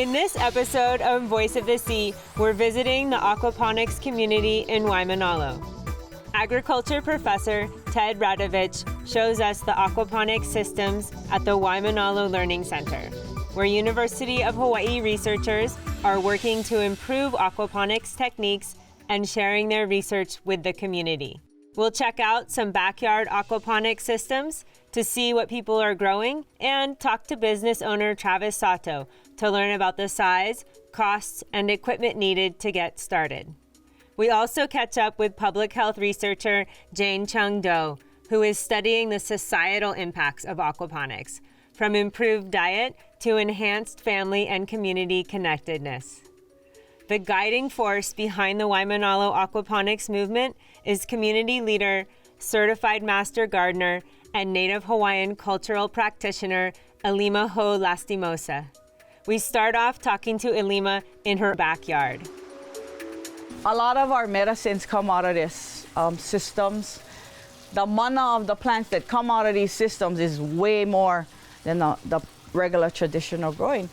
In this episode of Voice of the Sea, we're visiting the aquaponics community in Waimānalo. Agriculture professor Ted Radovich shows us the aquaponics systems at the Waimānalo Learning Center, where University of Hawaii researchers are working to improve aquaponics techniques and sharing their research with the community. We'll check out some backyard aquaponics systems to see what people are growing and talk to business owner Travis Sato to learn about the size, costs, and equipment needed to get started. We also catch up with public health researcher Jane Chung-Do, who is studying the societal impacts of aquaponics, from improved diet to enhanced family and community connectedness. The guiding force behind the Waimānalo aquaponics movement is community leader, certified master gardener, and Native Hawaiian cultural practitioner Ilima Ho-Lastimosa. We start off talking to Ilima in her backyard. A lot of our medicines come out of these systems. The mana of the plants that come out of these systems is way more than the regular traditional growing.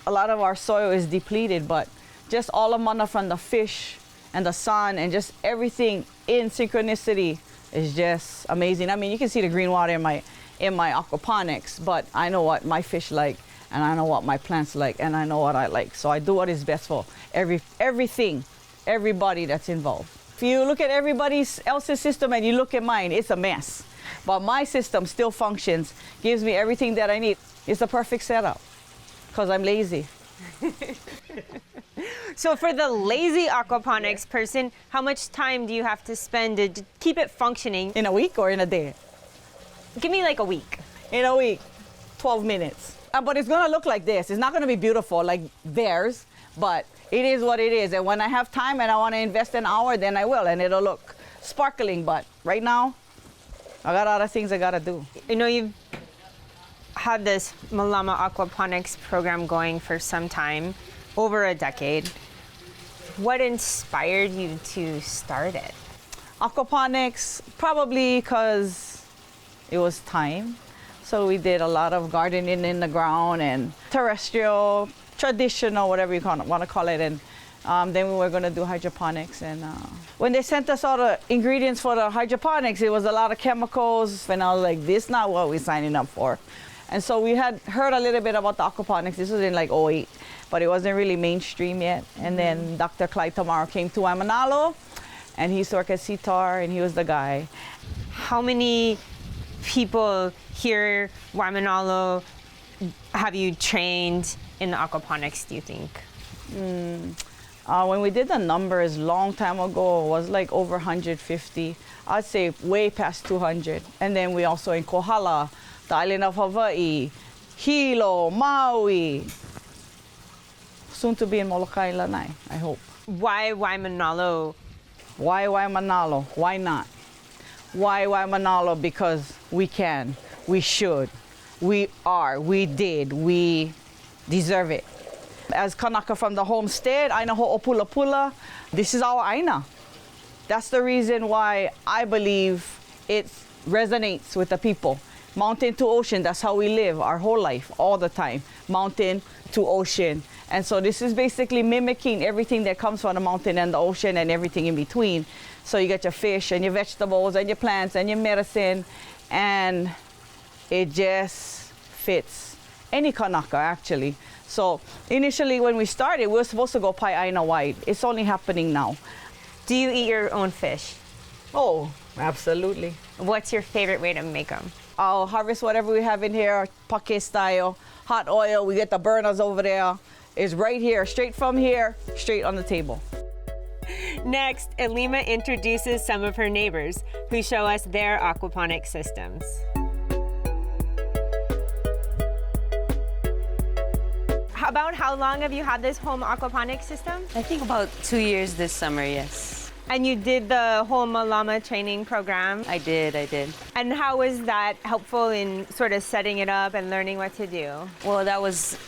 A lot of our soil is depleted, but just all the mana from the fish and the sun and just everything in synchronicity is just amazing. I mean, you can see the green water in my aquaponics, but I know what my fish like, and I know what my plants like, and I know what I like. So I do what is best for everybody that's involved. If you look at everybody else's system and you look at mine, it's a mess. But my system still functions, gives me everything that I need. It's a perfect setup, because I'm lazy. So for the lazy aquaponics person, how much time do you have to spend to keep it functioning? In a week or in a day? Give me like a week. In a week, 12 minutes. But it's gonna look like this. It's not gonna be beautiful like theirs, but it is what it is. And when I have time and I wanna invest an hour, then I will, and it'll look sparkling. But right now, I got other things I gotta do. You know, you've had this Malama aquaponics program going for some time, over a decade. What inspired you to start it? Aquaponics, probably because it was time. So we did a lot of gardening in the ground and terrestrial, traditional, whatever you want to call it. And then we were going to do hydroponics. And when they sent us all the ingredients for the hydroponics, it was a lot of chemicals. And I was like, this is not what we're signing up for. And so we had heard a little bit about the aquaponics. This was in like 2008, but it wasn't really mainstream yet. And then Dr. Clyde Tamaro came to Waimānalo, and he used to work at CTAR, and he was the guy. How many people here, Waimānalo, have you trained in the aquaponics, do you think? When we did the numbers long time ago, it was like over 150. I'd say way past 200. And then we also in Kohala, the island of Hawaii, Hilo, Maui, soon to be in Molokai and Lanai, I hope. Why Waimānalo? Why Waimānalo? Why not? Why Waimānalo? Because we can, we should, we are, we did, we deserve it. As Kanaka from the homestead, Aina Ho'opulapula, this is our Aina. That's the reason why I believe it resonates with the people. Mountain to ocean, that's how we live our whole life, all the time. Mountain to ocean. And so this is basically mimicking everything that comes from the mountain and the ocean and everything in between. So you get your fish and your vegetables and your plants and your medicine, and it just fits any kanaka actually. So initially when we started, we were supposed to go Pai'aina wide. It's only happening now. Do you eat your own fish? Oh, absolutely. What's your favorite way to make them? I'll harvest whatever we have in here, pake style, hot oil. We get the burners over there. It's right here, straight from here, straight on the table. Next, Ilima introduces some of her neighbors who show us their aquaponic systems. About how long have you had this home aquaponic system? I think about 2 years this summer, yes. And you did the whole Malama training program? I did. And how was that helpful in sort of setting it up and learning what to do? Well, that was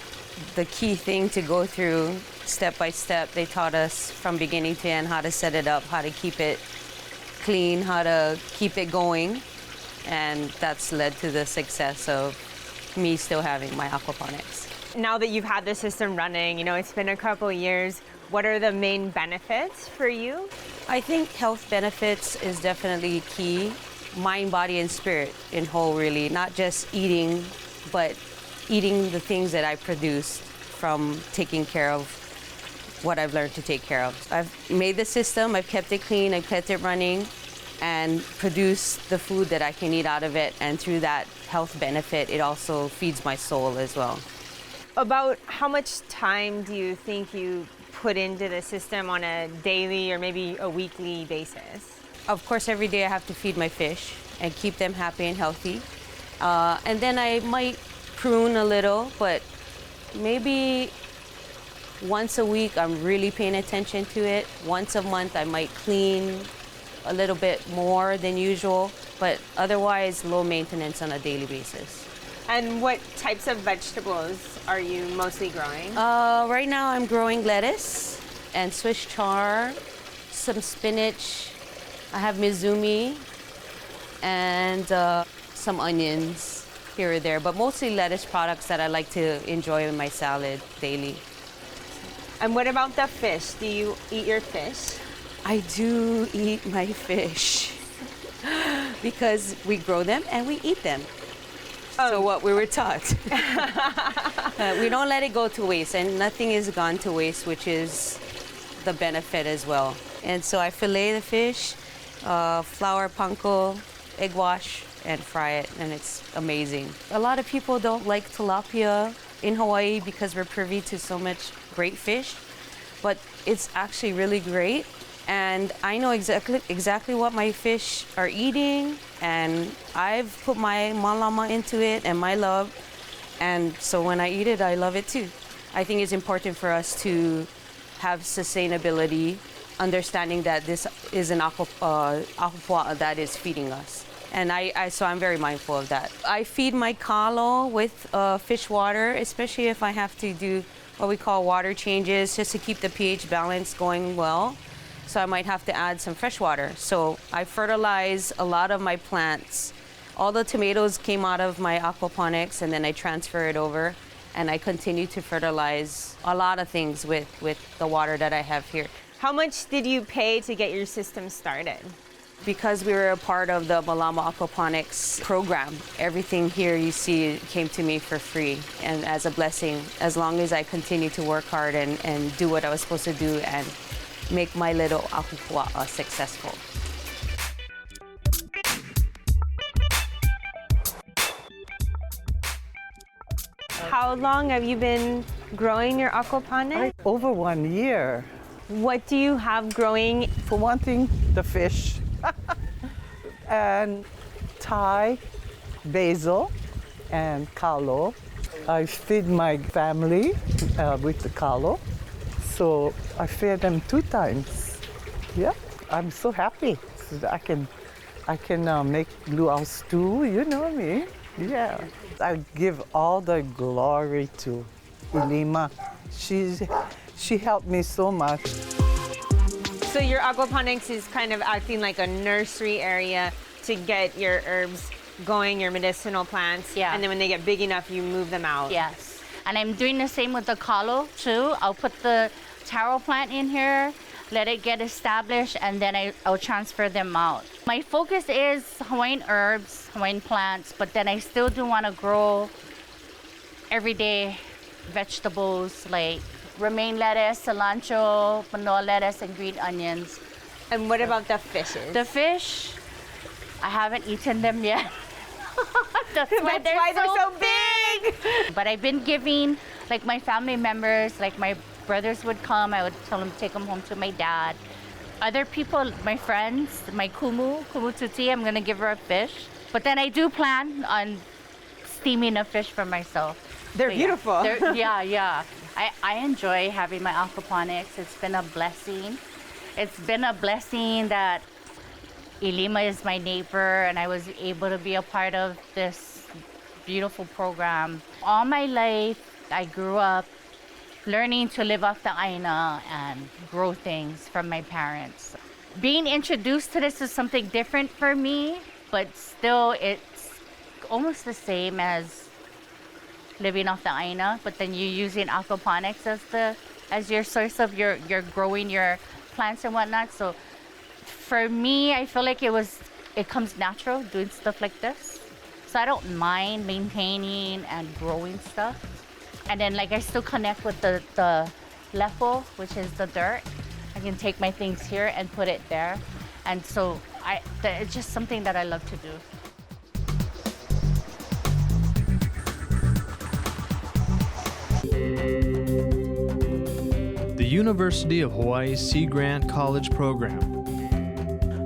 the key thing to go through step by step. They taught us from beginning to end how to set it up, how to keep it clean, how to keep it going. And that's led to the success of me still having my aquaponics. Now that you've had the system running, it's been a couple years, what are the main benefits for you? I think health benefits is definitely key. Mind, body, and spirit in whole, really. Not just eating, but eating the things that I produced from taking care of what I've learned to take care of. I've made the system, I've kept it clean, I've kept it running, and produced the food that I can eat out of it. And through that health benefit, it also feeds my soul as well. About how much time do you think you put into the system on a daily or maybe a weekly basis? Of course, every day I have to feed my fish and keep them happy and healthy. And then I might prune a little, but maybe once a week I'm really paying attention to it. Once a month I might clean a little bit more than usual, but otherwise low maintenance on a daily basis. And what types of vegetables are you mostly growing? Right now I'm growing lettuce and Swiss chard, some spinach. I have mizumi and some onions here or there, but mostly lettuce products that I like to enjoy in my salad daily. And what about the fish? Do you eat your fish? I do eat my fish because we grow them and we eat them. So what we were taught. We don't let it go to waste, and nothing is gone to waste, which is the benefit as well. And so I fillet the fish, flour panko, egg wash, and fry it, and it's amazing. A lot of people don't like tilapia in Hawaii because we're privy to so much great fish, but it's actually really great. And I know exactly what my fish are eating, and I've put my malama into it and my love, and so when I eat it, I love it too. I think it's important for us to have sustainability, understanding that this is an aquapoa that is feeding us. And so I'm very mindful of that. I feed my kalo with fish water, especially if I have to do what we call water changes, just to keep the pH balance going well. So I might have to add some fresh water. So I fertilize a lot of my plants. All the tomatoes came out of my aquaponics, and then I transfer it over, and I continue to fertilize a lot of things with the water that I have here. How much did you pay to get your system started? Because we were a part of the Malama Aquaponics program, everything here you see came to me for free and as a blessing, as long as I continue to work hard and do what I was supposed to do and make my little akupua'a successful. How long have you been growing your aquaponics? Over 1 year. What do you have growing? For one thing, the fish and Thai, basil, and kalo. I feed my family with the kalo. So I feed them 2 times. Yeah, I'm so happy. So that I can make luau stew, you know me. Yeah. I give all the glory to Ilima. She helped me so much. So your aquaponics is kind of acting like a nursery area to get your herbs going, your medicinal plants. Yeah. And then when they get big enough, you move them out. Yes. And I'm doing the same with the kalo too. I'll put the taro plant in here, let it get established, and then I'll transfer them out. My focus is Hawaiian herbs, Hawaiian plants, but then I still do want to grow everyday vegetables like romaine lettuce, cilantro, manoa lettuce, and green onions. And what about the fishes? The fish, I haven't eaten them yet. That's why they're so big. But I've been giving, like my family members, like my brothers would come, I would tell them to take them home to my dad. Other people, my friends, my kumu tuti, I'm gonna give her a fish. But then I do plan on steaming a fish for myself. They're So, beautiful. Yeah. I enjoy having my aquaponics. It's been a blessing. It's been a blessing that Ilima is my neighbor and I was able to be a part of this beautiful program. All my life, I grew up learning to live off the aina and grow things from my parents. Being introduced to this is something different for me, but still it's almost the same as living off the aina, but then you're using aquaponics as your source of your growing your plants and whatnot. So for me, I feel like it comes natural doing stuff like this. So I don't mind maintaining and growing stuff. And then like I still connect with the lepo, which is the dirt. I can take my things here and put it there. And so it's just something that I love to do. The University of Hawaii's Sea Grant College program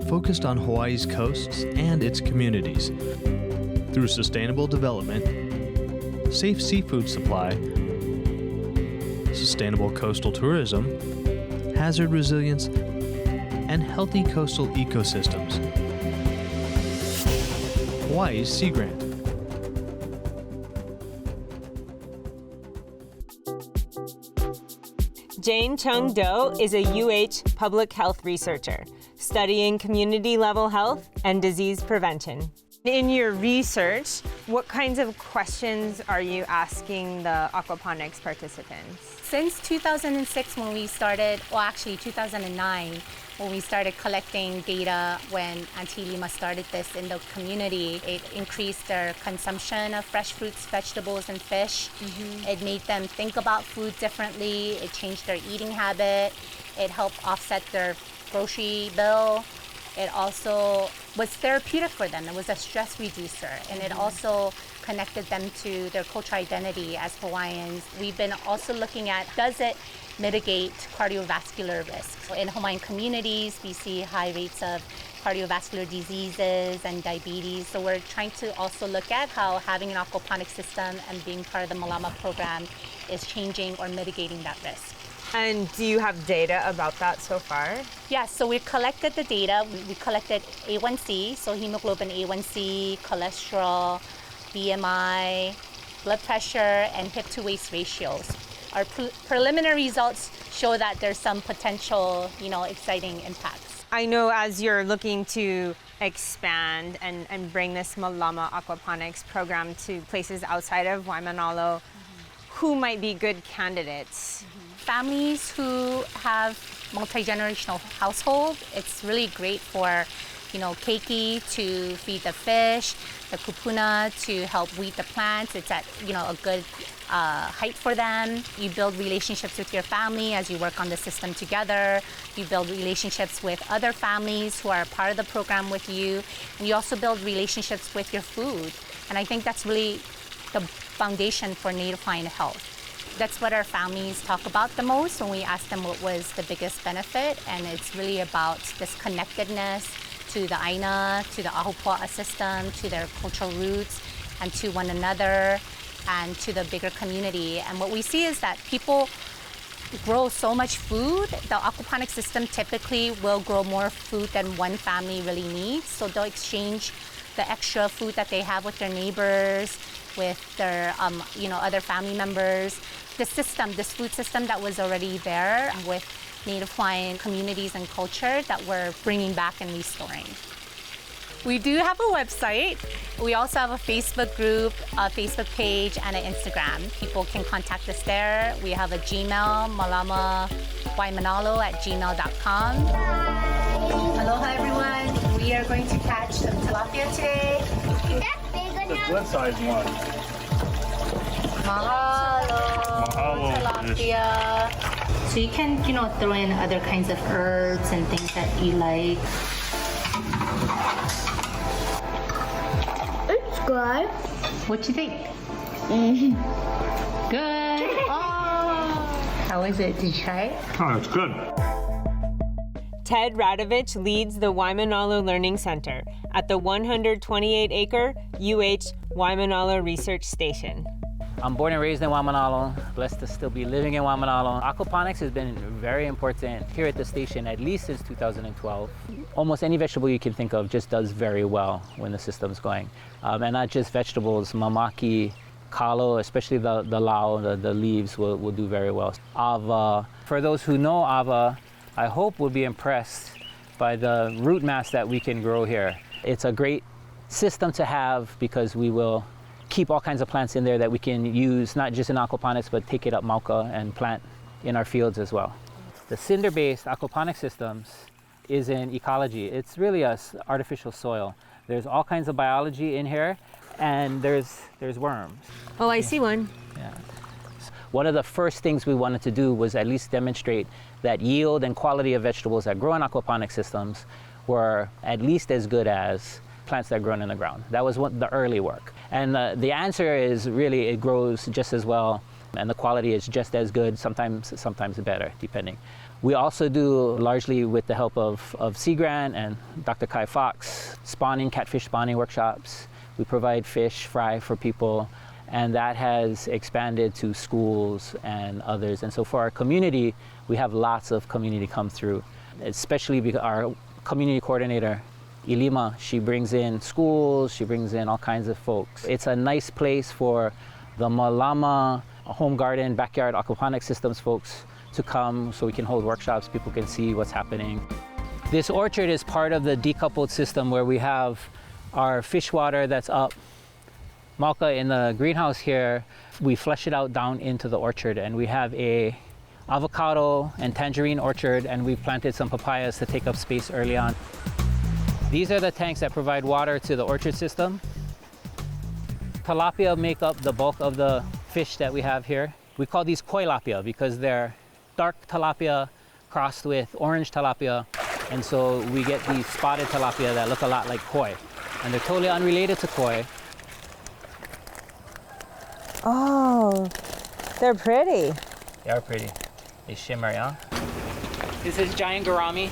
focused on Hawaii's coasts and its communities through sustainable development, safe seafood supply, sustainable coastal tourism, hazard resilience, and healthy coastal ecosystems. Hawaii's Sea Grant. Jane Chung-Do is a UH public health researcher studying community-level health and disease prevention. In your research, what kinds of questions are you asking the aquaponics participants? Since 2006 when we started, well actually 2009, when we started collecting data when Auntie Lima started this in the community, it increased their consumption of fresh fruits, vegetables, and fish. It made them think about food differently. It changed their eating habit. It helped offset their grocery bill. It also was therapeutic for them. It was a stress reducer, and it also connected them to their cultural identity as Hawaiians. We've been also looking at, does it mitigate cardiovascular risks? In Hawaiian communities, we see high rates of cardiovascular diseases and diabetes. So we're trying to also look at how having an aquaponic system and being part of the Malama program is changing or mitigating that risk. And do you have data about that so far? Yeah, so we collected the data. We collected A1C, so hemoglobin A1C, cholesterol, BMI, blood pressure, and hip to waist ratios. Our preliminary results show that there's some potential, exciting impacts. I know as you're looking to expand and bring this Malama aquaponics program to places outside of Waimānalo, who might be good candidates? Families who have multi-generational household, it's really great for, keiki to feed the fish, the kupuna to help weed the plants. It's at, a good height for them. You build relationships with your family as you work on the system together. You build relationships with other families who are a part of the program with you. And you also build relationships with your food. And I think that's really the foundation for Native Hawaiian health. That's what our families talk about the most when we ask them what was the biggest benefit, and it's really about this connectedness to the aina, to the ahupua'a system, to their cultural roots, and to one another, and to the bigger community. And what we see is that people grow so much food. The aquaponic system typically will grow more food than one family really needs, so they'll exchange the extra food that they have with their neighbors, with their other family members. This food system that was already there with Native Hawaiian communities and culture that we're bringing back and restoring. We do have a website. We also have a Facebook group, a Facebook page, and an Instagram. People can contact us there. We have a Gmail, malamawaimānalo@gmail.com. Aloha everyone. We are going to catch some tilapia today. What size one? Mahalo. Tilapia. So you can, throw in other kinds of herbs and things that you like. It's good. What you think? Good. Oh. How is it? Did you try it? Oh, it's good. Ted Radovich leads the Waimānalo Learning Center at the 128-acre UH Waimānalo Research Station. I'm born and raised in Waimānalo, blessed to still be living in Waimānalo. Aquaponics has been very important here at the station, at least since 2012. Almost any vegetable you can think of just does very well when the system's going. And not just vegetables, mamaki, kalo, especially the laʻau, the leaves will do very well. Ava, for those who know ava, I hope will be impressed by the root mass that we can grow here. It's a great system to have because we will keep all kinds of plants in there that we can use not just in aquaponics, but take it up mauka and plant in our fields as well. The cinder-based aquaponics systems is in ecology. It's really a artificial soil. There's all kinds of biology in here, and there's worms. Oh, I see one. Yeah. One of the first things we wanted to do was at least demonstrate that yield and quality of vegetables that grow in aquaponic systems were at least as good as plants that are grown in the ground. That was the early work. And the answer is really it grows just as well, and the quality is just as good, sometimes better, depending. We also do, largely with the help of Sea Grant and Dr. Kai Fox, catfish spawning workshops. We provide fish fry for people, and that has expanded to schools and others. And so for our community, we have lots of community come through, especially because our community coordinator, Ilima, she brings in schools, she brings in all kinds of folks. It's a nice place for the Malama home garden, backyard aquaponic systems folks to come so we can hold workshops, people can see what's happening. This orchard is part of the decoupled system where we have our fish water that's up mauka in the greenhouse here. We flush it out down into the orchard, and we have a avocado and tangerine orchard, and we planted some papayas to take up space early on. These are the tanks that provide water to the orchard system. Tilapia make up the bulk of the fish that we have here. We call these koi lapia because they're dark tilapia crossed with orange tilapia, and so we get these spotted tilapia that look a lot like koi, and they're totally unrelated to koi. Oh, they're pretty. They are pretty. They shimmer, yeah? This is giant gourami.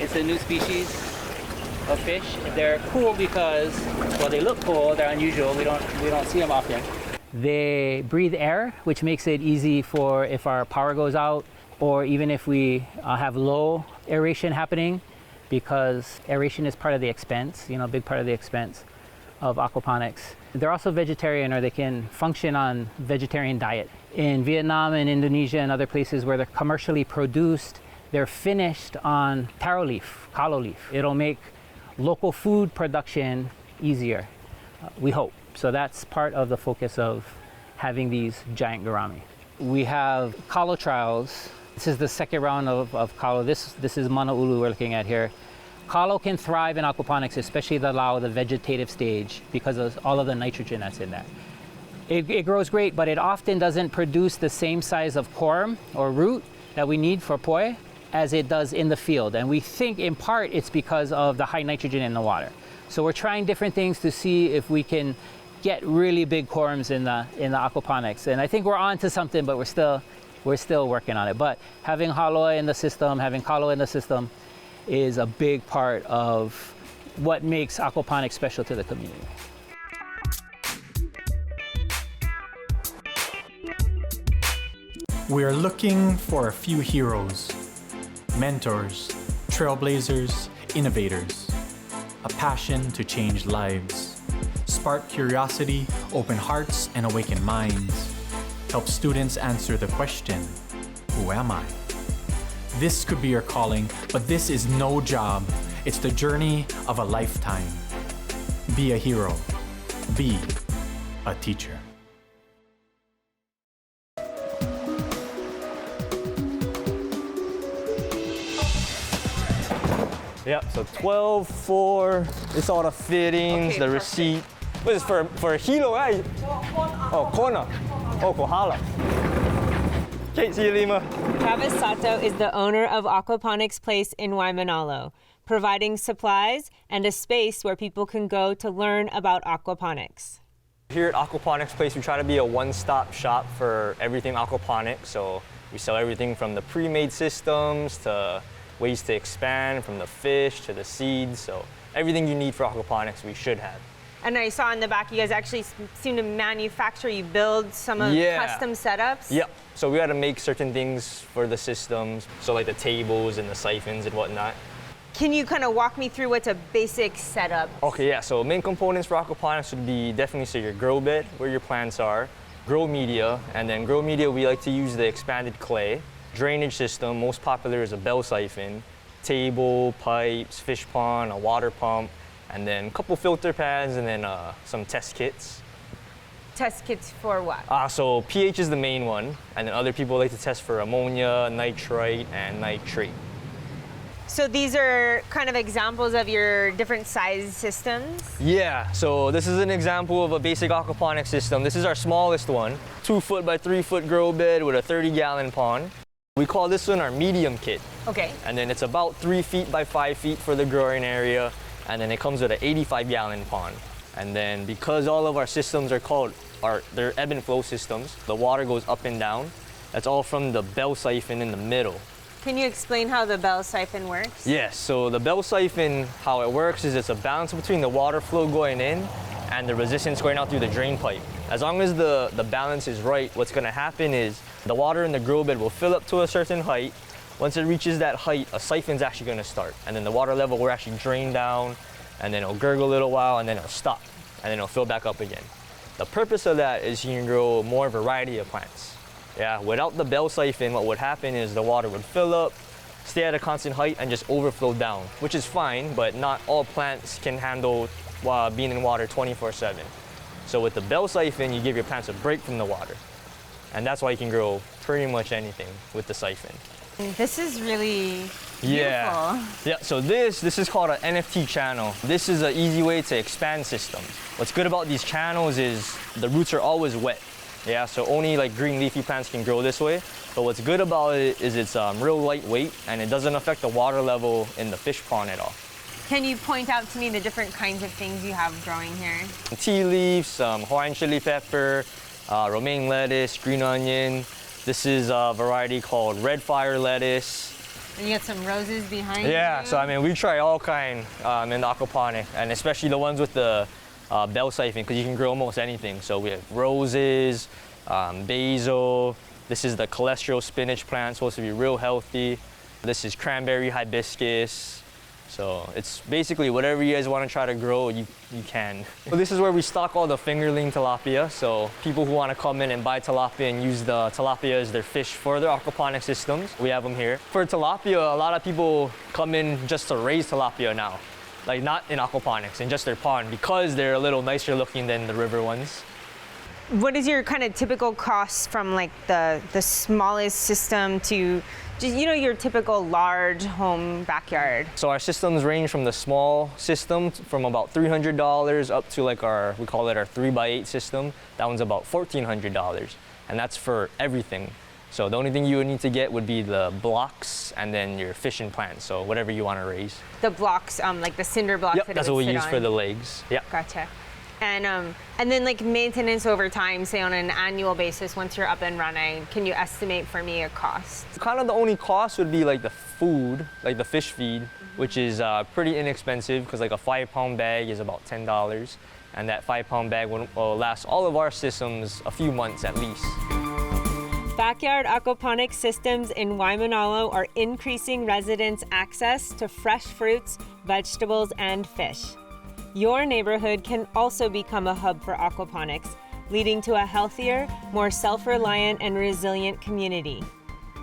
It's a new species of fish. They're cool because, well, they look cool, they're unusual, we don't see them often. They breathe air, which makes it easy for if our power goes out, or even if we have low aeration happening, because aeration is part of the expense, a big part of the expense of aquaponics. They're also vegetarian, or they can function on vegetarian diet. In Vietnam and Indonesia and other places where they're commercially produced, they're finished on taro leaf, kalo leaf. It'll make local food production easier, we hope. So that's part of the focus of having these giant gourami. We have kalo trials. This is the second round of kalo. This is Manaulu we're looking at here. Kalo can thrive in aquaponics, especially the laʻau, the vegetative stage, because of all of the nitrogen that's in there. It grows great, but it often doesn't produce the same size of corm or root that we need for poi as it does in the field. And we think in part it's because of the high nitrogen in the water. So we're trying different things to see if we can get really big corms in the aquaponics. And I think we're on to something, but we're still working on it. But having haloa in the system, having kalo in the system is a big part of what makes aquaponics special to the community. We are looking for a few heroes, mentors, trailblazers, innovators, a passion to change lives, spark curiosity, open hearts, and awaken minds, help students answer the question, who am I? This could be your calling, but this is no job. It's the journey of a lifetime. Be a hero. Be a teacher. Yep, so 12.4, it's all the fittings, the receipt. What is this, for a kilo, right? Oh, kona. Oh, kohala. Okay, see you, Lima. Travis Sato is the owner of Aquaponics Place in Waimānalo, providing supplies and a space where people can go to learn about aquaponics. Here at Aquaponics Place, we try to be a one-stop shop for everything aquaponics. So we sell everything from the pre-made systems to ways to expand, from the fish to the seeds. So everything you need for aquaponics, we should have. And I saw in the back, you guys actually seem to manufacture, you build some of custom setups? Yep. So we had to make certain things for the systems. So like the tables and the siphons and whatnot. Can you kind of walk me through what's a basic setup? Okay, yeah. So main components for aquaponics would be definitely your grow bed, where your plants are, grow media, and then grow media, we like to use the expanded clay. Drainage system, most popular is a bell siphon, table, pipes, fish pond, a water pump, and then a couple filter pads, and then some test kits. test kits for what? So pH is the main one, and then other people like to test for ammonia, nitrite, and nitrate. So these are kind of examples of your different size systems? Yeah, so this is an example of a basic aquaponics system. This is our smallest one, 2 foot by 3 foot grow bed with a 30-gallon pond. We call this one our medium kit. Okay. And then it's about 3 feet by 5 feet for the growing area, and then it comes with an 85-gallon pond. And then because all of our systems they're ebb and flow systems, the water goes up and down. That's all from the bell siphon in the middle. Can you explain how the bell siphon works? Yes, so the bell siphon, how it works is it's a balance between the water flow going in and the resistance going out through the drain pipe. As long as the balance is right, what's gonna happen is the water in the grow bed will fill up to a certain height. Once it reaches that height, a siphon's actually gonna start. And then the water level will actually drain down, and then it'll gurgle a little while, and then it'll stop, and then it'll fill back up again. The purpose of that is you can grow more variety of plants. Yeah, without the bell siphon, what would happen is the water would fill up, stay at a constant height, and just overflow down, which is fine, but not all plants can handle being in water 24/7. So with the bell siphon, you give your plants a break from the water. And that's why you can grow pretty much anything with the siphon. This is really Yeah. beautiful. Yeah, so this is called an NFT channel. This is an easy way to expand systems. What's good about these channels is the roots are always wet. Yeah, so only like green leafy plants can grow this way. But what's good about it is it's real lightweight, and it doesn't affect the water level in the fish pond at all. Can you point out to me the different kinds of things you have growing here? Tea leaves, Hawaiian chili pepper, romaine lettuce, green onion. This is a variety called red fire lettuce. And you got some roses behind you. Yeah, so I mean, we try all kind in the aquaponic, and especially the ones with the bell siphon, because you can grow almost anything. So we have roses, basil. This is the cholesterol spinach plant, supposed to be real healthy. This is cranberry hibiscus. So it's basically whatever you guys want to try to grow, you can. So this is where we stock all the fingerling tilapia. So people who want to come in and buy tilapia and use the tilapia as their fish for their aquaponic systems, we have them here. For tilapia, a lot of people come in just to raise tilapia now. Like not in aquaponics, in just their pond, because they're a little nicer looking than the river ones. What is your kind of typical cost from like the smallest system to just, you know, your typical large home backyard? So our systems range from the small system from about $300 up to like we call it our 3x8 system. That one's about $1,400, and that's for everything. So the only thing you would need to get would be the blocks and then your fishing plants, so whatever you want to raise. The blocks, like the cinder blocks. Yep, that's what we use for the legs. Yeah. Gotcha. And then like maintenance over time, say on an annual basis, once you're up and running, can you estimate for me a cost? Kind of the only cost would be like the food, like the fish feed, which is pretty inexpensive because like a 5-pound bag is about $10, and that 5-pound bag will last all of our systems a few months at least. Backyard aquaponics systems in Waimānalo are increasing residents' access to fresh fruits, vegetables, and fish. Your neighborhood can also become a hub for aquaponics, leading to a healthier, more self-reliant and resilient community.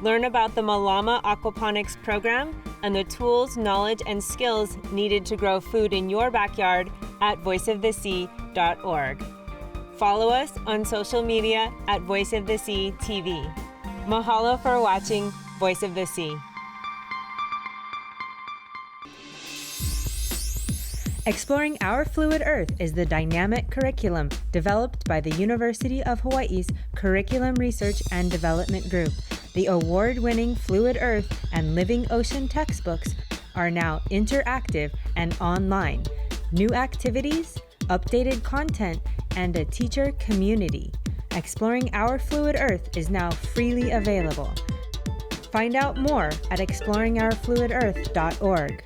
Learn about the Malama Aquaponics program and the tools, knowledge, and skills needed to grow food in your backyard at voiceofthesea.org. Follow us on social media at Voice of the Sea TV. Mahalo for watching Voice of the Sea. Exploring Our Fluid Earth is the dynamic curriculum developed by the University of Hawaii's Curriculum Research and Development Group. The award-winning Fluid Earth and Living Ocean textbooks are now interactive and online. New activities, updated content, and a teacher community. Exploring Our Fluid Earth is now freely available. Find out more at exploringourfluidearth.org.